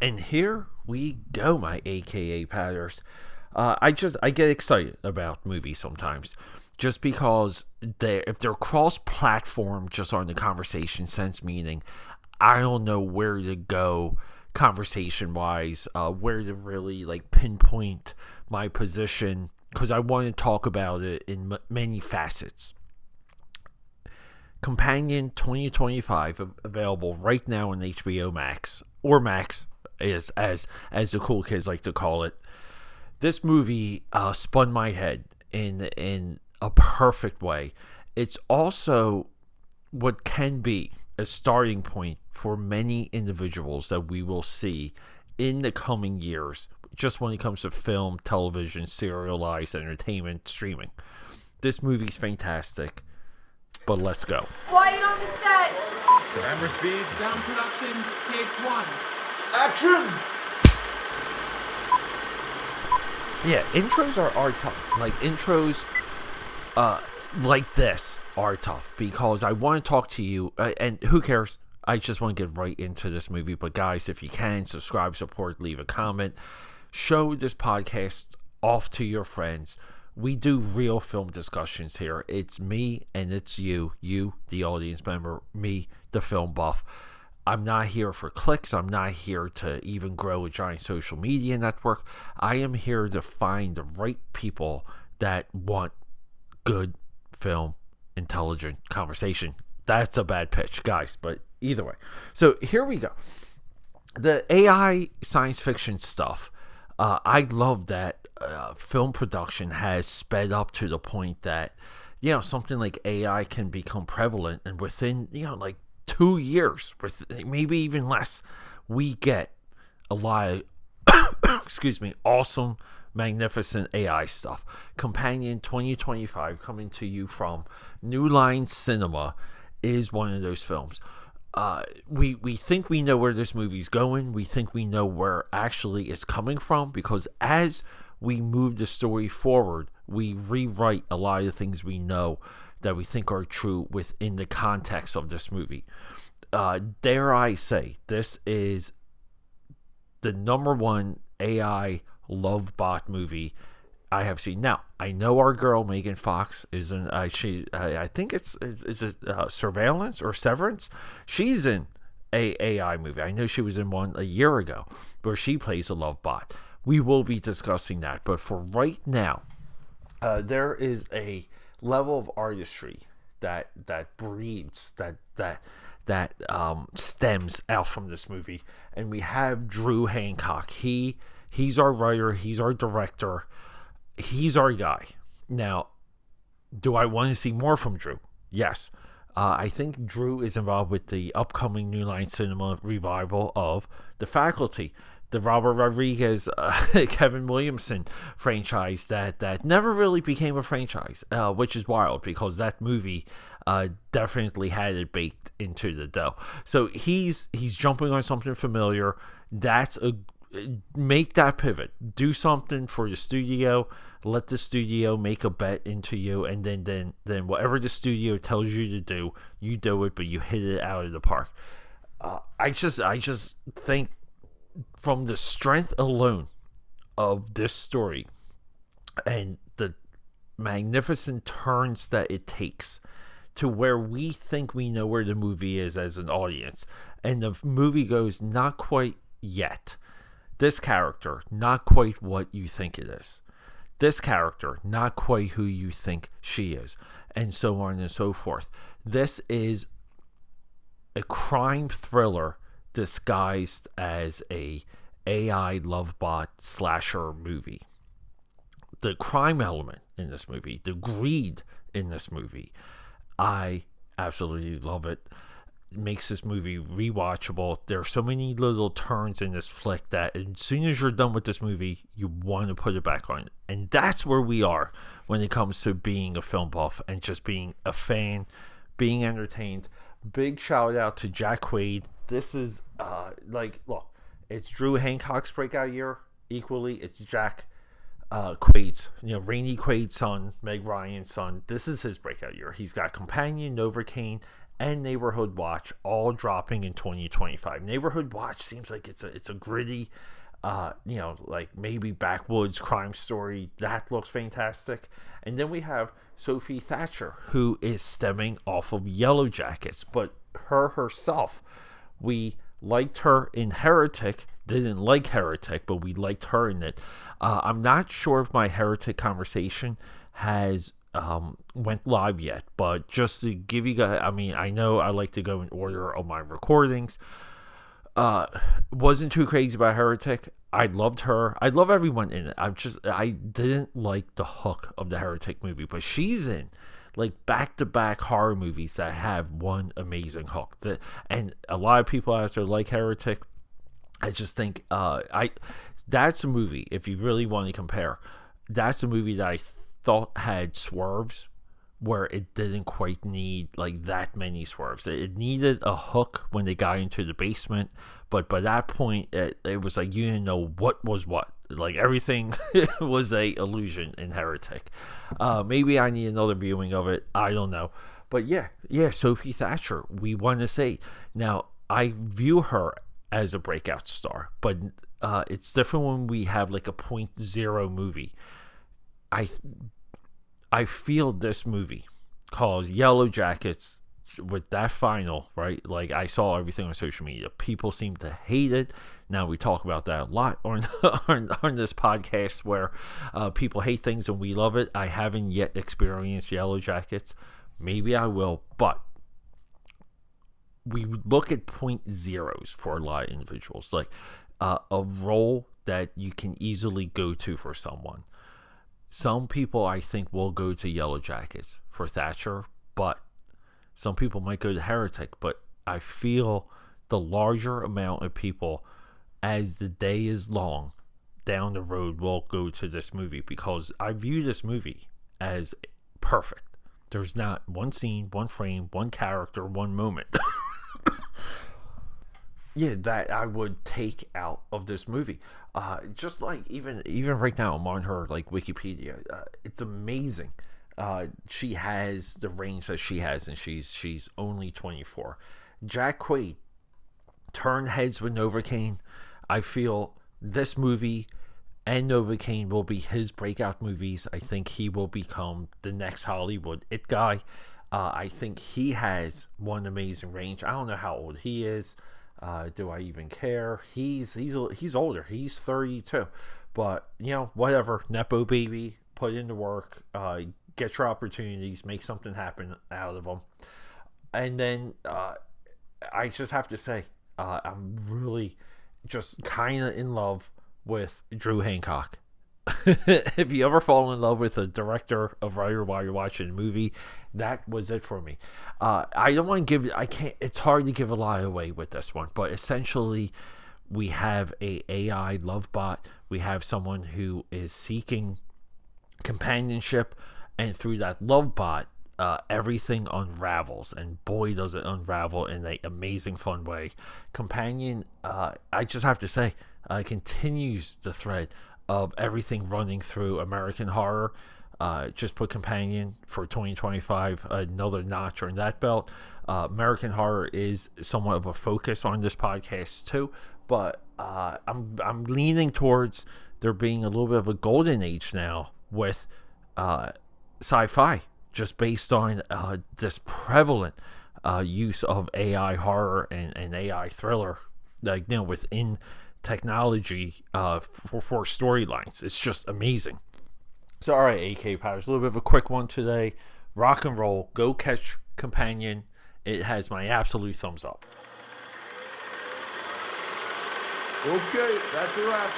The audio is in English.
And here we go, my AKA padders. I get excited about movies sometimes, just because if they're cross-platform, just on the conversation sense, meaning I don't know where to go conversation-wise, where to really pinpoint my position, because I want to talk about it in many facets. Companion 2025 available right now on HBO Max, or Max, as the cool kids like to call it. This movie spun my head in a perfect way. It's also what can be a starting point for many individuals that we will see in the coming years, just when it comes to film, television, serialized entertainment, streaming. This movie's fantastic, but let's go. Quiet on the set! Camera speed, Sound production, take one. action! Yeah, intros are tough. Intros like this are tough, because I want to talk to you, and who cares? I just want to get right into this movie. But guys, if you can, subscribe, support, leave a comment, show this podcast off to your friends. We do real film discussions here. It's me and it's you, the audience member, me, the film buff. I'm not here for clicks. I'm not here to even grow a giant social media network. I am here to find the right people that want good film, intelligent conversation. That's a bad pitch, guys, but either way. So here we go. The AI science fiction stuff. I love that film production has sped up to the point that, something like AI can become prevalent, and within, 2 years, with maybe even less, we get a lot of, awesome, magnificent AI stuff. Companion 2025, coming to you from New Line Cinema, is one of those films. We think we know where this movie's going. We think we know where actually it's coming from, because as we move the story forward, we rewrite a lot of the things we know that we think are true within the context of this movie. Dare I say, this is the number one AI love bot movie I have seen. Now, I know our girl Megan Fox is in. I think it's a Surveillance or Severance. She's in a AI movie. I know she was in one a year ago where she plays a love bot. We will be discussing that, but for right now, there is a level of artistry that breeds, that stems out from this movie, and we have Drew Hancock. He's our writer. He's our director. He's our guy. Now, do I want to see more from Drew? Yes. I think Drew is involved with the upcoming New Line Cinema revival of The Faculty, the Robert Rodriguez, Kevin Williamson franchise that never really became a franchise, which is wild, because that movie definitely had it baked into the dough. So he's jumping on something familiar. Make that pivot. Do something for the studio. Let the studio make a bet into you, and then whatever the studio tells you to do, you do it, but you hit it out of the park. I just think, from the strength alone of this story and the magnificent turns that it takes to where we think we know where the movie is as an audience, and the movie goes not quite yet. This character, not quite what you think it is. This character, not quite who you think she is, and so on and so forth. This is a crime thriller disguised as a AI love bot slasher movie. The crime element in this movie, the greed in this movie, I absolutely love it. It makes this movie rewatchable. There are so many little turns in this flick that as soon as you're done with this movie, you want to put it back on. And that's where we are when it comes to being a film buff and just being a fan, being entertained. Big shout out to Jack Quaid. This is look, it's Drew Hancock's breakout year. Equally, it's Jack Quaid's, Rainey Quaid's son, Meg Ryan's son. This is his breakout year. He's got Companion, Novocaine, and Neighborhood Watch all dropping in 2025. Neighborhood Watch seems like it's a gritty, like maybe backwoods crime story. That looks fantastic. And then we have Sophie Thatcher, who is stemming off of Yellow Jackets, but herself, we liked her in Heretic, didn't like Heretic, but we liked her in it. I'm not sure if my Heretic conversation has went live yet, but just to give you guys, I know I like to go in order of my recordings. Wasn't too crazy about Heretic. I loved her. I love everyone in it. I didn't like the hook of the Heretic movie, but she's in like back-to-back horror movies that have one amazing hook. And a lot of people out there like Heretic. I just think that's a movie, if you really want to compare, that's a movie that I thought had swerves where it didn't quite need like that many swerves. It needed a hook when they got into the basement, but by that point it was like you didn't know what was what. Like everything was a illusion in Heretic. Maybe I need another viewing of it. I don't know. But yeah, Sophie Thatcher, we want to say. Now, I view her as a breakout star, but it's different when we have like a 0.0 movie. I feel this movie called Yellow Jackets with that final, right? Like I saw everything on social media. People seem to hate it. Now we talk about that a lot on this podcast where people hate things and we love it. I haven't yet experienced Yellow Jackets. Maybe I will, but we look at 0.0s for a lot of individuals, like a role that you can easily go to for someone. Some people, I think, will go to Yellow Jackets for Thatcher, but some people might go to Heretic. But I feel the larger amount of people, as the day is long, down the road will go to this movie because I view this movie as perfect. There's not one scene, one frame, one character, one moment. Yeah, that I would take out of this movie. Just like even right now, I'm on her like Wikipedia. It's amazing. She has the range that she has, and she's only 24. Jack Quaid turned heads with Novocaine. I feel this movie and Novocaine will be his breakout movies. I think he will become the next Hollywood it guy. I think he has one amazing range. I don't know how old he is. Do I even care? He's older. He's 32. But, whatever. Nepo baby. Put in the work. Get your opportunities. Make something happen out of them. And then I just have to say, I'm really just kind of in love with Drew Hancock. If you ever fall in love with a director, a writer while you're watching a movie, that was it for me. I don't want to give, I can't, it's hard to give a lot away with this one, but essentially we have a AI love bot. We have someone who is seeking companionship, and through that love bot, everything unravels, and boy does it unravel in an amazing fun way. Companion, I just have to say, continues the thread of everything running through American horror. Just put Companion for 2025, another notch on that belt. American horror is somewhat of a focus on this podcast too, but I'm leaning towards there being a little bit of a golden age now with sci-fi, just based on this prevalent use of AI horror and AI thriller, like within technology for storylines. It's just amazing. So, all right, AKAPAD, a little bit of a quick one today. Rock and roll. Go catch Companion. It has my absolute thumbs up. Okay, that's a wrap.